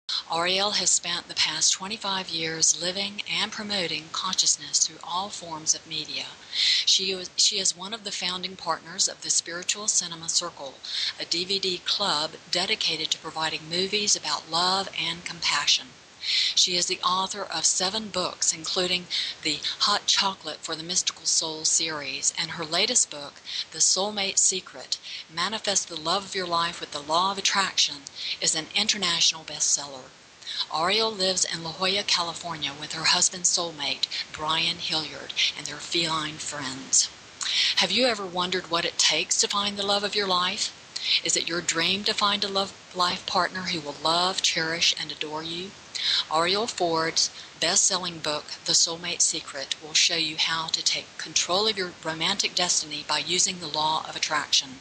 Arielle has spent the past 25 years living and promoting consciousness through all forms of media. She is one of the founding partners of the Spiritual Cinema Circle, a DVD club dedicated to providing movies about love and compassion. She is the author of 7 books, including the Hot Chocolate for the Mystical Soul series, and her latest book, The Soulmate Secret, Manifest the Love of Your Life with the Law of Attraction, is an international bestseller. Arielle lives in La Jolla, California with her husband soulmate, Brian Hilliard, and their feline friends. Have you ever wondered what it takes to find the love of your life? Is it your dream to find a life partner who will love, cherish, and adore you? Arielle Ford's best-selling book, The Soulmate Secret, will show you how to take control of your romantic destiny by using the law of attraction.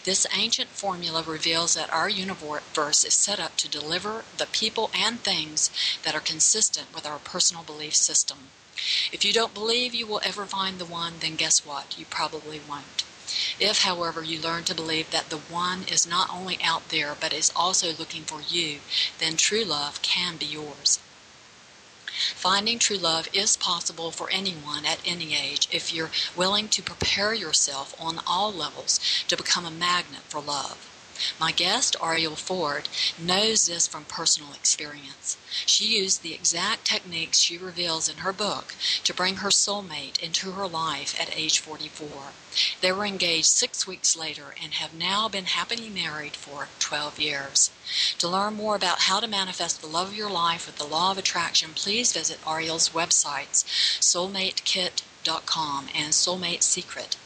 This ancient formula reveals that our universe is set up to deliver the people and things that are consistent with our personal belief system. If you don't believe you will ever find the one, then guess what? You probably won't. If, however, you learn to believe that the one is not only out there but is also looking for you, then true love can be yours. Finding true love is possible for anyone at any age if you're willing to prepare yourself on all levels to become a magnet for love. My guest, Arielle Ford, knows this from personal experience. She used the exact techniques she reveals in her book to bring her soulmate into her life at age 44. They were engaged 6 weeks later and have now been happily married for 12 years. To learn more about how to manifest the love of your life with the law of attraction, please visit Arielle's websites, soulmatekit.com and soulmatesecret.com.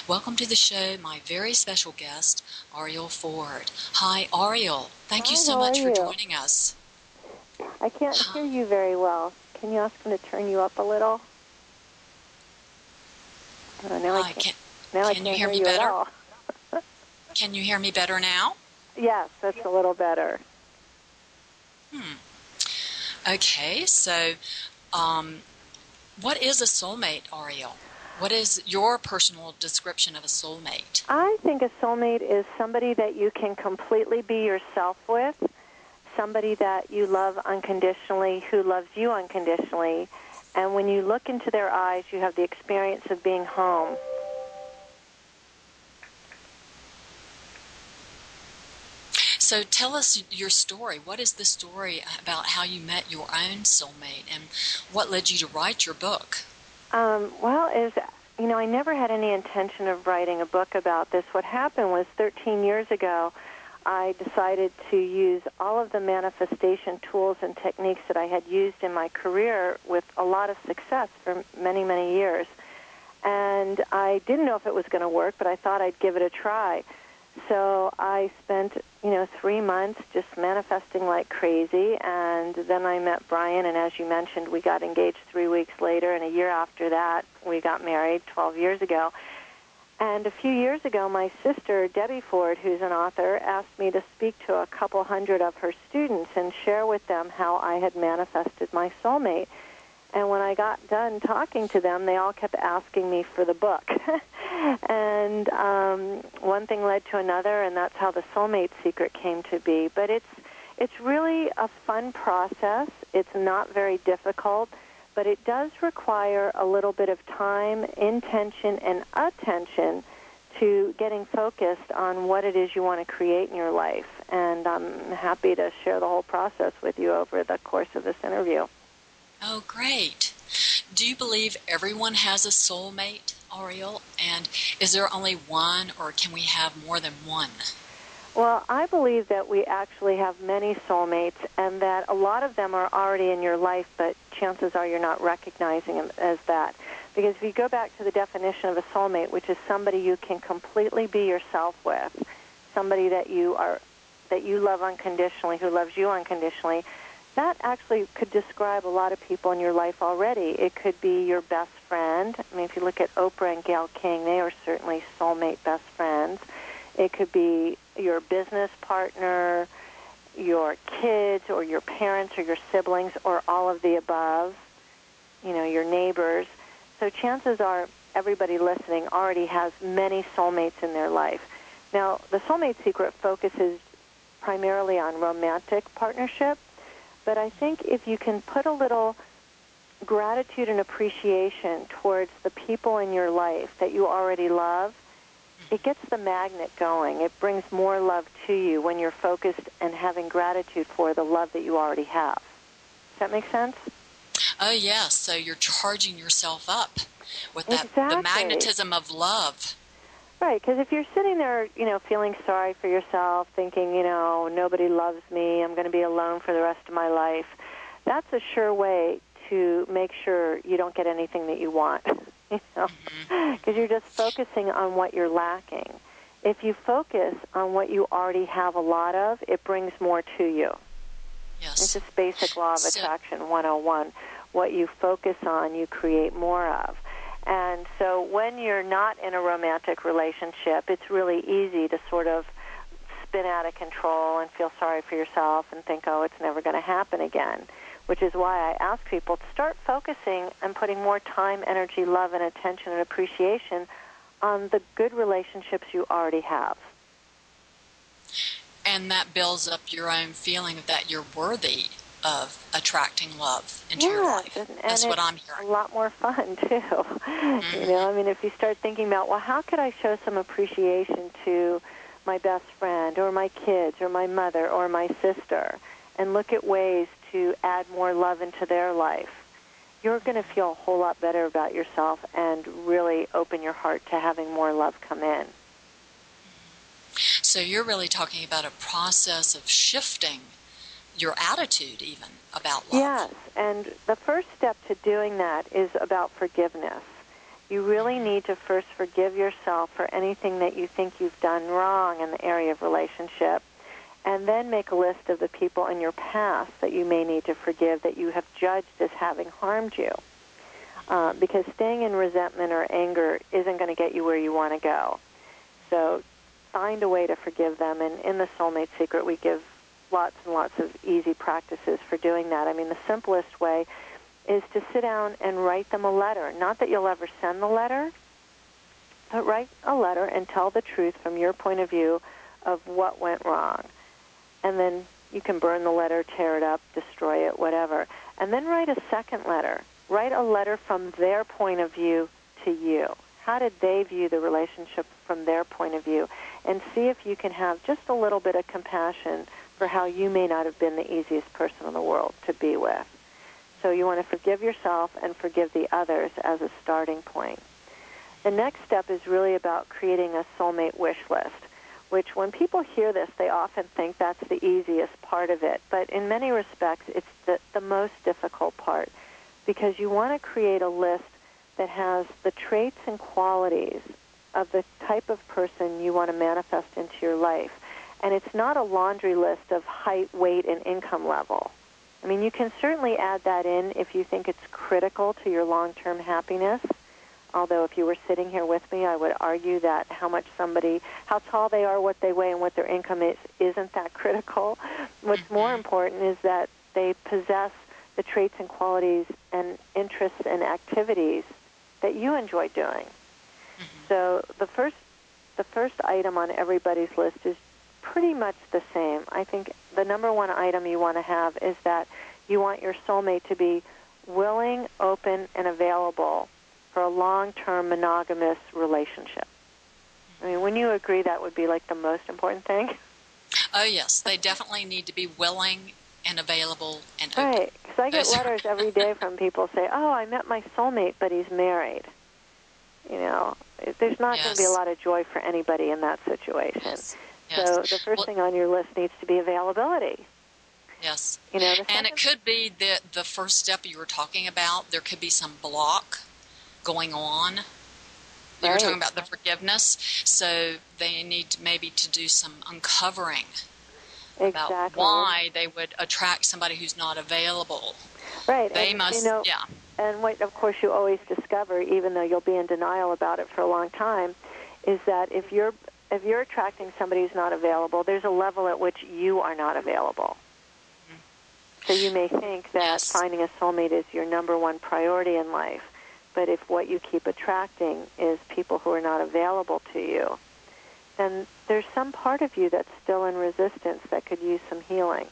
Welcome to the show, my very special guest, Arielle Ford. Hi, Arielle. Thank you so much for joining us. I can't hear you very well. Can you ask him to turn you up a little? Hi, can you hear me better? Can you hear me better now? Yes, that's a little better. Okay, so what is a soulmate, Arielle? What is your personal description of a soulmate? I think a soulmate is somebody that you can completely be yourself with, somebody that you love unconditionally, who loves you unconditionally, and when you look into their eyes, you have the experience of being home. So tell us your story. What is the story about how you met your own soulmate, and what led you to write your book? I never had any intention of writing a book about this. What happened was 13 years ago, I decided to use all of the manifestation tools and techniques that I had used in my career with a lot of success for many, many years. And I didn't know if it was going to work, but I thought I'd give it a try. So I spent, 3 months just manifesting like crazy, and then I met Brian, and as you mentioned, we got engaged 3 weeks later, and a year after that, we got married 12 years ago. And a few years ago, my sister, Debbie Ford, who's an author, asked me to speak to a couple hundred of her students and share with them how I had manifested my soulmate. And when I got done talking to them, they all kept asking me for the book. And one thing led to another, and that's how the Soulmate Secret came to be. But it's really a fun process. It's not very difficult, but it does require a little bit of time, intention, and attention to getting focused on what it is you want to create in your life. And I'm happy to share the whole process with you over the course of this interview. Oh, great. Do you believe everyone has a soulmate, Arielle? And is there only one, or can we have more than one? Well, I believe that we actually have many soulmates, and that a lot of them are already in your life, but chances are you're not recognizing them as that. Because if you go back to the definition of a soulmate, which is somebody you can completely be yourself with, somebody that you love unconditionally, who loves you unconditionally, that actually could describe a lot of people in your life already. It could be your best friend. I mean, if you look at Oprah and Gayle King, they are certainly soulmate best friends. It could be your business partner, your kids, or your parents, or your siblings, or all of the above, your neighbors. So chances are everybody listening already has many soulmates in their life. Now, the Soulmate Secret focuses primarily on romantic partnership. But I think if you can put a little gratitude and appreciation towards the people in your life that you already love, it gets the magnet going. It brings more love to you when you're focused and having gratitude for the love that you already have. Does that make sense? Oh, yes. So you're charging yourself up with that, Exactly. the magnetism of love. Right, because if you're sitting there, feeling sorry for yourself, thinking, nobody loves me, I'm going to be alone for the rest of my life, that's a sure way to make sure you don't get anything that you want, because you're just focusing on what you're lacking. If you focus on what you already have a lot of, it brings more to you. Yes. It's just basic law of attraction 101. What you focus on, you create more of. And so when you're not in a romantic relationship, it's really easy to sort of spin out of control and feel sorry for yourself and think, oh, it's never going to happen again, which is why I ask people to start focusing and putting more time, energy, love, and attention and appreciation on the good relationships you already have. And that builds up your own feeling that you're worthy of attracting love into your life. And That's what I'm it's hearing. a lot more fun, too. If you start thinking about, well, how could I show some appreciation to my best friend or my kids or my mother or my sister, and look at ways to add more love into their life, you're going to feel a whole lot better about yourself and really open your heart to having more love come in. So you're really talking about a process of shifting your attitude even about love. Yes, and the first step to doing that is about forgiveness. You really need to first forgive yourself for anything that you think you've done wrong in the area of relationship, and then make a list of the people in your past that you may need to forgive that you have judged as having harmed you. Because staying in resentment or anger isn't going to get you where you want to go. So find a way to forgive them, and in the Soulmate Secret we give lots and lots of easy practices for doing that. The simplest way is to sit down and write them a letter. Not that you'll ever send the letter, but write a letter and tell the truth from your point of view of what went wrong. And then you can burn the letter, tear it up, destroy it, whatever. And then write a second letter. Write a letter from their point of view to you. How did they view the relationship from their point of view? And see if you can have just a little bit of compassion for how you may not have been the easiest person in the world to be with. So you want to forgive yourself and forgive the others as a starting point. The next step is really about creating a soulmate wish list, which when people hear this, they often think that's the easiest part of it. But in many respects, it's the most difficult part, because you want to create a list that has the traits and qualities of the type of person you want to manifest into your life. And it's not a laundry list of height, weight, and income level. You can certainly add that in if you think it's critical to your long-term happiness. Although if you were sitting here with me, I would argue that how tall they are, what they weigh, and what their income is, isn't that critical. What's more important is that they possess the traits and qualities and interests and activities that you enjoy doing. So the first item on everybody's list is pretty much the same. I think the number one item you want to have is that you want your soulmate to be willing, open, and available for a long-term monogamous relationship. Wouldn't you agree that would be like the most important thing? Oh, yes. They definitely need to be willing and available and open. Right, because I get letters every day from people say, oh, I met my soulmate, but he's married. There's not going to be a lot of joy for anybody in that situation. Yes. So the first thing on your list needs to be availability. Yes. And it could be the first step you were talking about. There could be some block going on. You were talking about the forgiveness. So they need maybe to do some uncovering about why they would attract somebody who's not available. Right. They must, And what, of course, you always discover, even though you'll be in denial about it for a long time, is that if you're attracting somebody who's not available, there's a level at which you are not available. So you may think that finding a soulmate is your number one priority in life, but if what you keep attracting is people who are not available to you, and there's some part of you that's still in resistance that could use some healing.